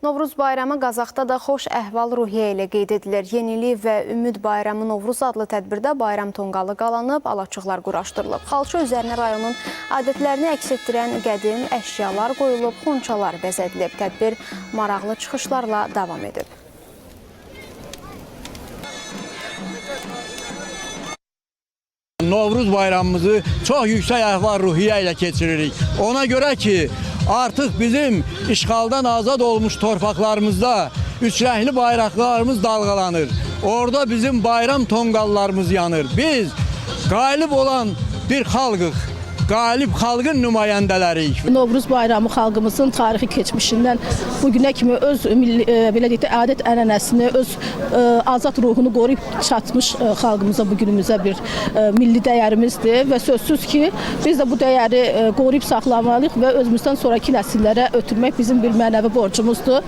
Novruz bayramı Qazaxda da xoş əhval-ruhiyyə ilə qeyd edilir. Yenilik və Ümid Bayramı Novruz adlı tədbirdə bayram tonqalı qalanıb, alaçıqlar quraşdırılıb. Xalça üzərinə rayonun adətlərini əks etdirən qədim əşyalar qoyulub, xonçalar bəzədilib. Tədbir maraqlı çıxışlarla davam edib. Novruz bayramımızı çox yüksək əhval-ruhiyyə ilə keçiririk. Ona görə ki, artıq bizim işğaldan azad olmuş torpaqlarımızda üçrəngli bayraqlarımız dalğalanır. Orada bizim bayram tonqallarımız yanır. Biz qalib olan bir xalqıq. Qalib xalqın nümayəndələriyik. Novruz bayramı xalqımızın tarixi keçmişindən bugünə kimi öz belə deyək də adət-ənənəsini, öz azad ruhunu qoruyub çatmış xalqımıza, bu günümüzə bir milli dəyərimizdir və sözsüz ki, biz də bu dəyəri qoruyub saxlamalıyıq və özümüzdən sonraki nəsillərə ötürmək bizim bir mənəvi borcumuzdur.